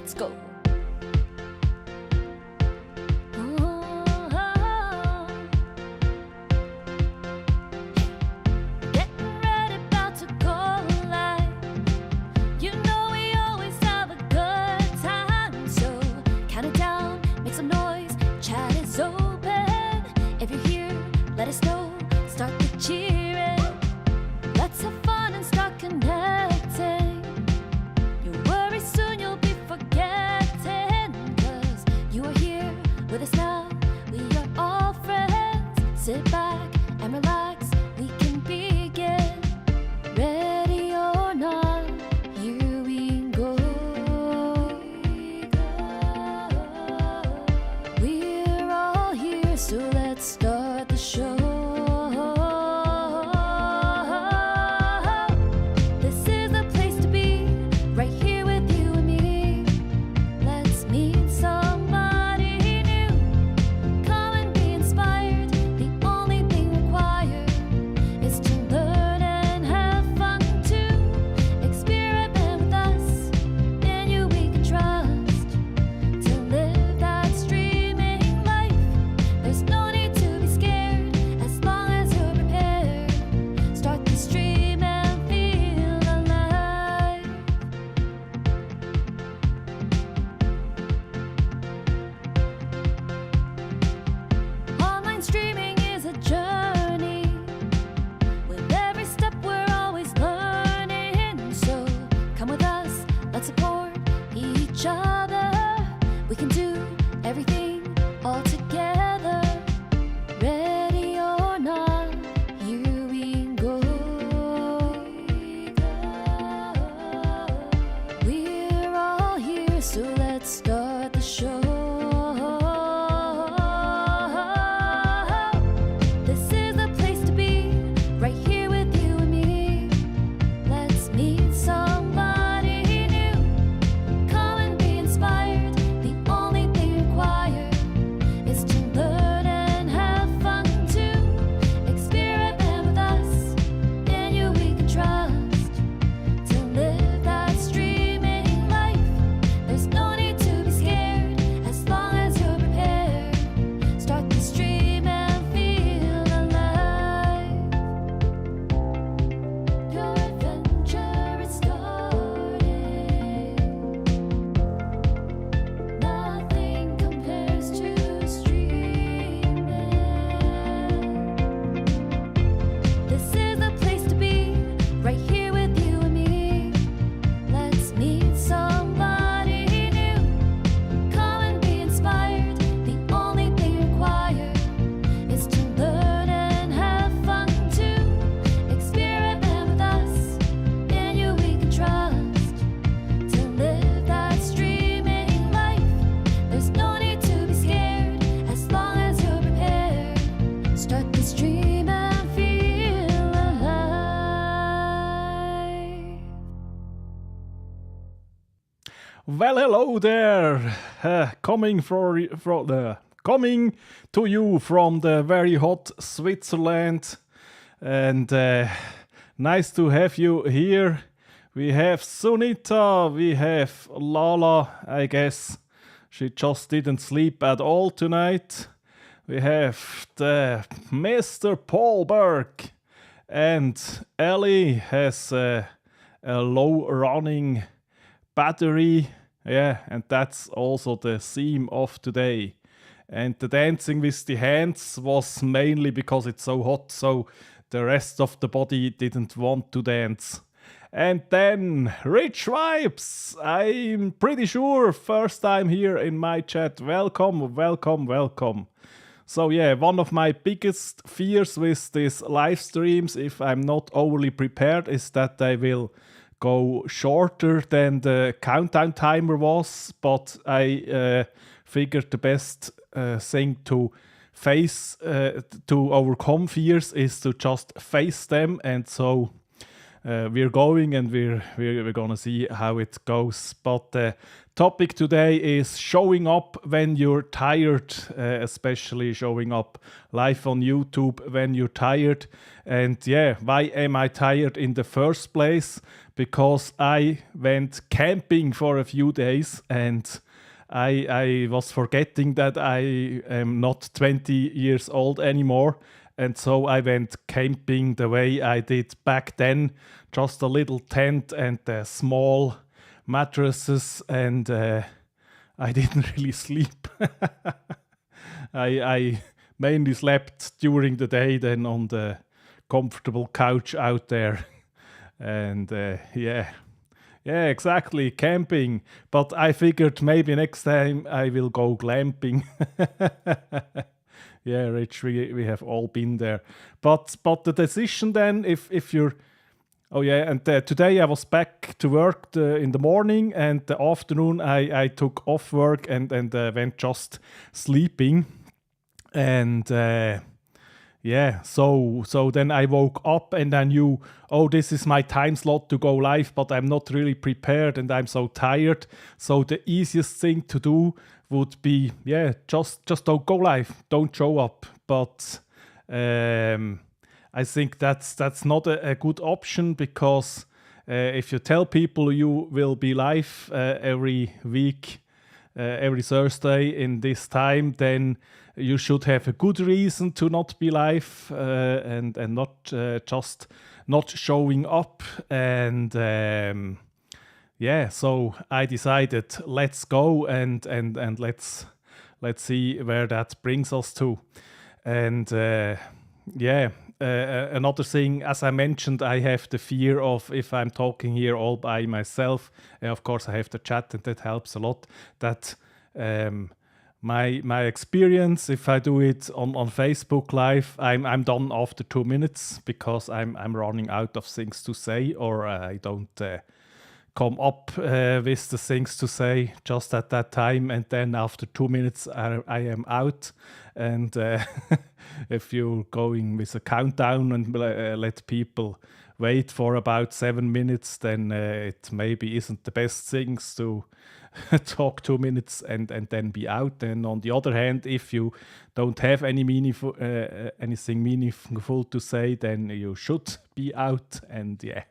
let's go. Getting ready, about to go live. You know we always have a good time, so count it down, make some noise, chat is open. If you're here, let us know, start the cheering. Let's have fun and start connecting. Your worries soon you'll be forgetting, 'cause you are here with us now, we are all friends. Sit back and relax, we can begin. Ready or not, here we go. We're all here, so let's start the show. This is the place to be, right here with you and me. Let's meet somebody new. Come and be inspired. The only thing required is to learn and have fun too. Experiment with us, in you we can trust. To live that streaming life, there's no need to be scared, as long as you're prepared. Start the stream and feel alive. Online streaming is a journey. With every step we're always learning. So come with us, let's support each other. We can do everything all together. Ready or not, here we go. We're all here, so let's start the show. This is the place to be, right here with you and me. Let's meet somebody new. Come and be inspired. The only thing required is to learn and have fun too. Experiment with us, in you we can trust. To live that streaming life, there's no need to be scared, as long as you're prepared. Start the stream and feel alive. Your adventure is starting. Nothing compares to streaming. This is the place to be, right here with you and me. Let's meet somebody new. Come and be inspired. The only thing required is to learn and have fun too. Experiment with us, in you we can trust. To live that streaming life, there's no need to be scared, as long as you're prepared. Start the stream and feel alive. Well, hello there. Coming to you from the very hot Switzerland, and nice to have you here. We have Sunita, we have Lala. I guess she just didn't sleep at all tonight. We have the Mr. Paul Burke, and Ellie has a low running battery. Yeah, and that's also the theme of today. And the dancing with the hands was mainly because it's so hot, so the rest of the body didn't want to dance. And then Rich Vibes, I'm pretty sure first time here in my chat. Welcome, welcome, welcome. So yeah, one of my biggest fears with these live streams, if I'm not overly prepared, is that they will go shorter than the countdown timer was, but I figured the best thing to face, to overcome fears, is to just face them, and so we're going and we're gonna see how it goes. But topic today is showing up when you're tired, especially showing up live on YouTube when you're tired. And yeah, why am I tired in the first place? Because I went camping for a few days and I was forgetting that I am not 20 years old anymore. And so I went camping the way I did back then, just a little tent and small mattresses, and I didn't really sleep. I mainly slept during the day then on the comfortable couch out there. And yeah, exactly, camping. But I figured maybe next time I will go glamping. Yeah, Rich, we have all been there. But the decision then, if you're... Oh yeah, and today I was back to work in the morning, and the afternoon I took off work and went just sleeping. And... yeah, so then I woke up and I knew, oh, this is my time slot to go live, but I'm not really prepared and I'm so tired. So the easiest thing to do would be, yeah, just don't go live, don't show up. But I think that's not a good option, because if you tell people you will be live every week, every Thursday in this time, then you should have a good reason to not be live and not just not showing up. And yeah, so I decided, let's go and let's see where that brings us to. And yeah, another thing, as I mentioned, I have the fear of, if I'm talking here all by myself, of course I have the chat and that helps a lot, that my experience, if I do it on Facebook Live, I'm done after 2 minutes, because I'm running out of things to say, or I don't come up with the things to say just at that time, and then after 2 minutes I am out. And if you're going with a countdown and let people wait for about 7 minutes, then it maybe isn't the best things to talk 2 minutes and then be out. And on the other hand, if you don't have any meaningful anything meaningful to say, then you should be out. And yeah.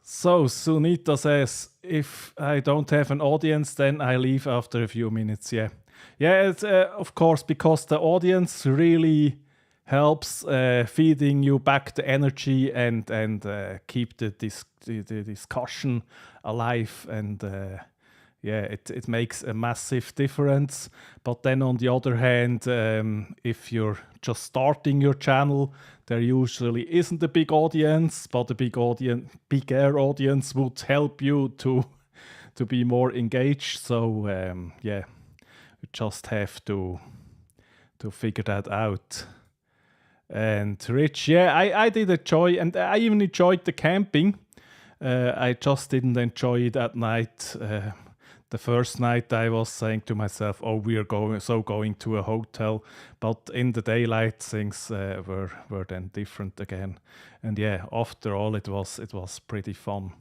So Sunita says, if I don't have an audience, then I leave after a few minutes. Yeah, it's of course, because the audience really helps feeding you back the energy and keep the discussion alive. And yeah, it makes a massive difference. But then on the other hand, if you're just starting your channel, there usually isn't a big audience, but a bigger audience would help you to be more engaged. So yeah, you just have to figure that out. And Rich, yeah, I did enjoy, and I even enjoyed the camping. I just didn't enjoy it at night. The first night I was saying to myself, oh, we are going to a hotel. But in the daylight, things were then different again. And yeah, after all, it was pretty fun.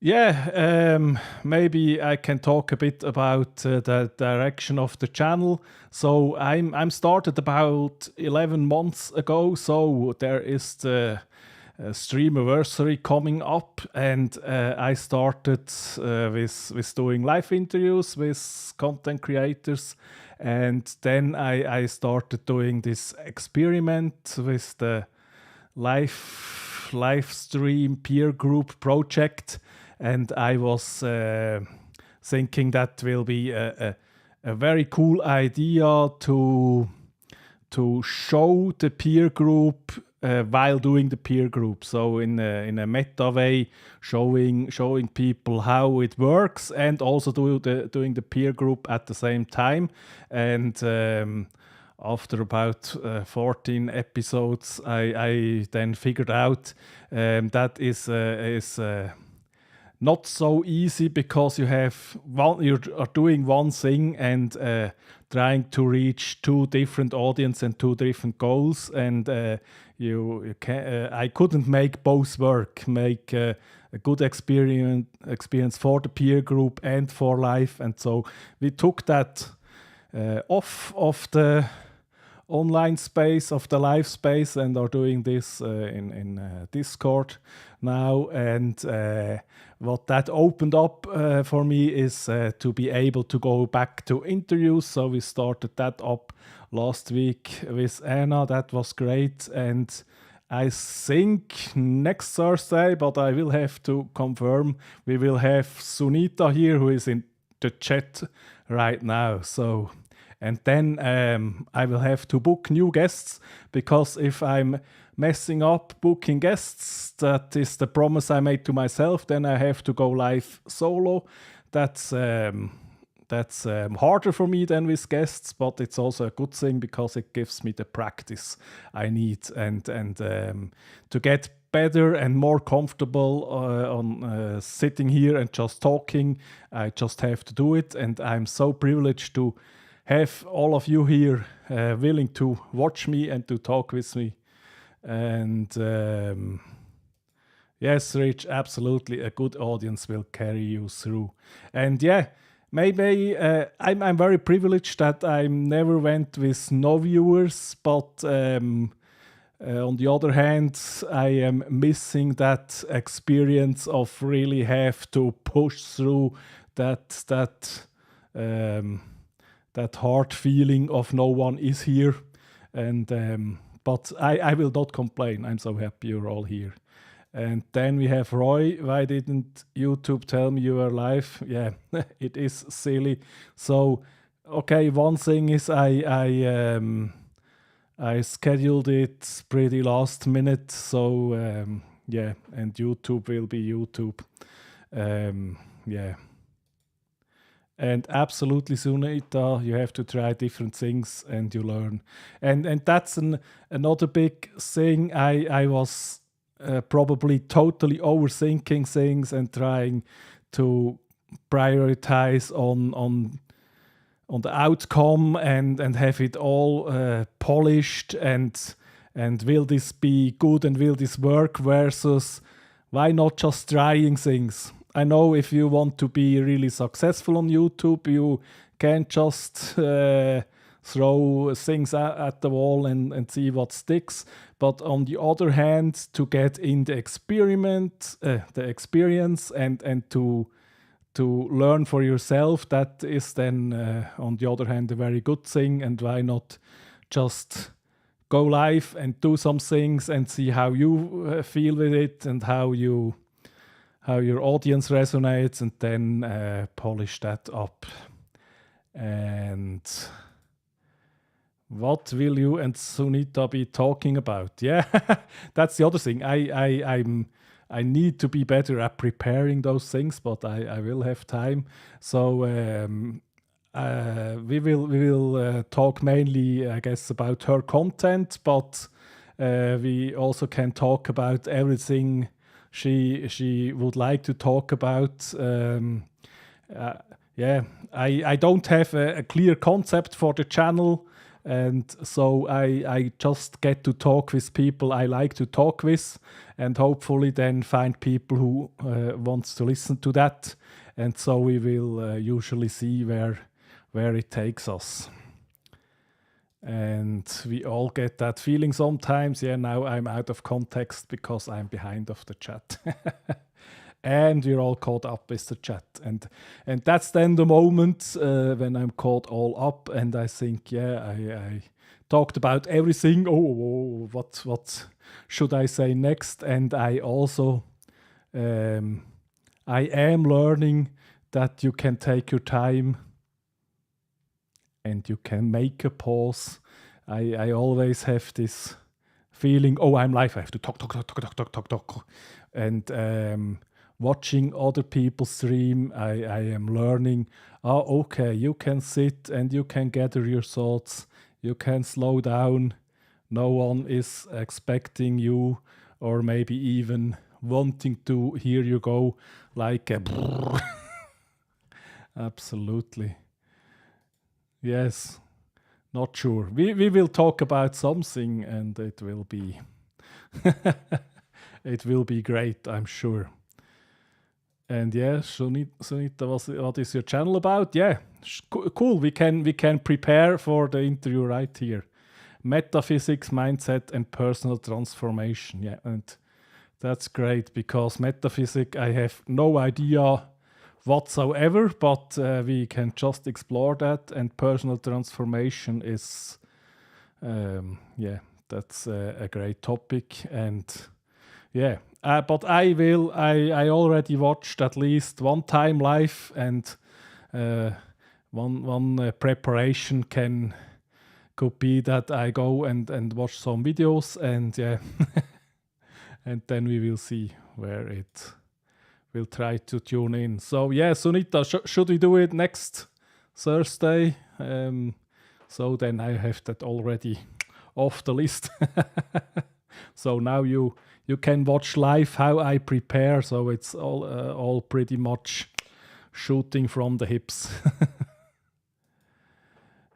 Yeah, maybe I can talk a bit about the direction of the channel. So I'm started about 11 months ago. So there is the Streamiversary coming up, and I started with doing live interviews with content creators, and then I started doing this experiment with the live stream peer group project, and I was thinking that will be a very cool idea to show the peer group while doing the peer group. So in a meta way, showing people how it works, and also doing the peer group at the same time. And after about 14 episodes, I then figured out that is not so easy because you are doing one thing and trying to reach two different audience and two different goals, and you can I couldn't make both work, make a good experience for the peer group and for life, and so we took that off of the online space, of the live space, and are doing this in Discord now. And what that opened up for me is to be able to go back to interviews. So we started that up last week with Anna. That was great. And I think next Thursday, but I will have to confirm, we will have Sunita here, who is in the chat right now. So, and then I will have to book new guests, because if I'm messing up booking guests, that is the promise I made to myself, then I have to go live solo. That's harder for me than with guests, but it's also a good thing because it gives me the practice I need and to get better and more comfortable on sitting here and just talking. I just have to do it, and I'm so privileged to have all of you here willing to watch me and to talk with me. And yes, Rich, absolutely, a good audience will carry you through. And yeah, maybe I'm very privileged that I never went with no viewers, but on the other hand, I am missing that experience of really have to push through that hard feeling of no one is here. And but I will not complain. I'm so happy you're all here. And then we have Roy. Why didn't YouTube tell me you are live? Yeah, it is silly. So, okay, one thing is I scheduled it pretty last minute. So yeah, and YouTube will be YouTube. Yeah. And absolutely, Sunita, you have to try different things and you learn. And that's another big thing. I was probably totally overthinking things and trying to prioritize on the outcome and have it all polished and will this be good and will this work, versus why not just trying things. I know if you want to be really successful on YouTube, you can't just throw things at the wall and see what sticks. But on the other hand, to get in the experience and to learn for yourself, that is then on the other hand a very good thing. And why not just go live and do some things and see how you feel with it and how your audience resonates, and then polish that up. And what will you and Sunita be talking about? Yeah, that's the other thing. I need to be better at preparing those things, but I will have time. So we will talk mainly, I guess, about her content, but we also can talk about everything she would like to talk about. Yeah, I don't have a clear concept for the channel, and so I just get to talk with people I like to talk with, and hopefully then find people who wants to listen to that. And so we will usually see where it takes us. And we all get that feeling sometimes. Yeah, now I'm out of context because I'm behind of the chat. And we're all caught up with the chat. And that's then the moment when I'm caught all up and I think, yeah, I talked about everything. Oh, what should I say next? And I also, I am learning that you can take your time and you can make a pause. I always have this feeling, oh, I'm live, I have to talk. And watching other people stream, I am learning, okay, you can sit and you can gather your thoughts, you can slow down. No one is expecting you or maybe even wanting to hear you go like a absolutely. Yes, not sure. We will talk about something and it will be it will be great, I'm sure. And yeah, Sunita, what is your channel about? Yeah, cool. We can prepare for the interview right here. Metaphysics, mindset, and personal transformation. Yeah, and that's great because metaphysics I have no idea whatsoever, but we can just explore that. And personal transformation is, yeah, that's a great topic. And yeah, but I already watched at least one time live, and one preparation could be that I go and watch some videos, and yeah, and then we will see where it will try to tune in. So yeah, Sunita, should we do it next Thursday? So then I have that already off the list. So now you can watch live how I prepare. So it's all pretty much shooting from the hips.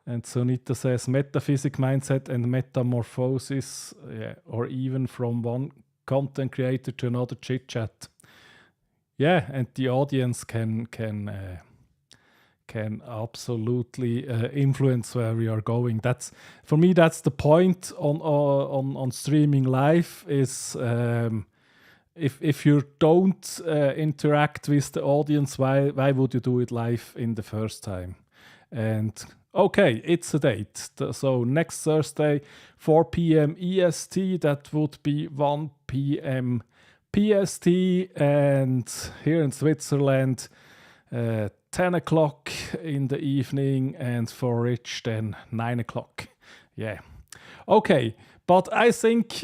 And Sunita says metaphysic, mindset, and metamorphosis, yeah, or even from one content creator to another chit chat. Yeah, and the audience can absolutely influence where we are going. That's, for me, that's the point on streaming live is if you don't interact with the audience, why would you do it live in the first time? And okay, it's a date. So next Thursday, 4 p.m. EST, that would be 1 p.m. PST, and here in Switzerland, 10 o'clock in the evening, and for Rich, then 9 o'clock. Yeah. Okay, but I think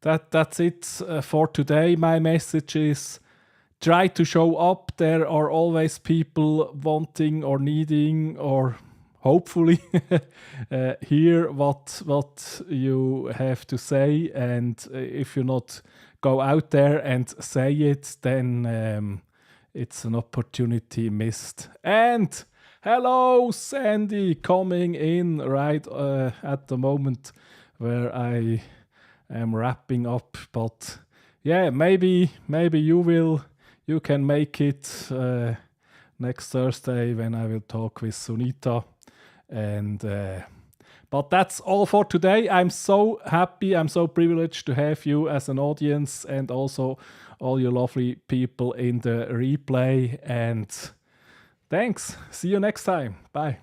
that's it for today. My message is try to show up. There are always people wanting or needing or hopefully hear what you have to say. And if you not go out there and say it, then it's an opportunity missed. And hello, Sandy, coming in right at the moment where I am wrapping up. But yeah, maybe you can make it next Thursday when I will talk with Sunita. And but that's all for today. I'm so happy, I'm so privileged to have you as an audience, and also all you lovely people in the replay. And thanks. See you next time. Bye.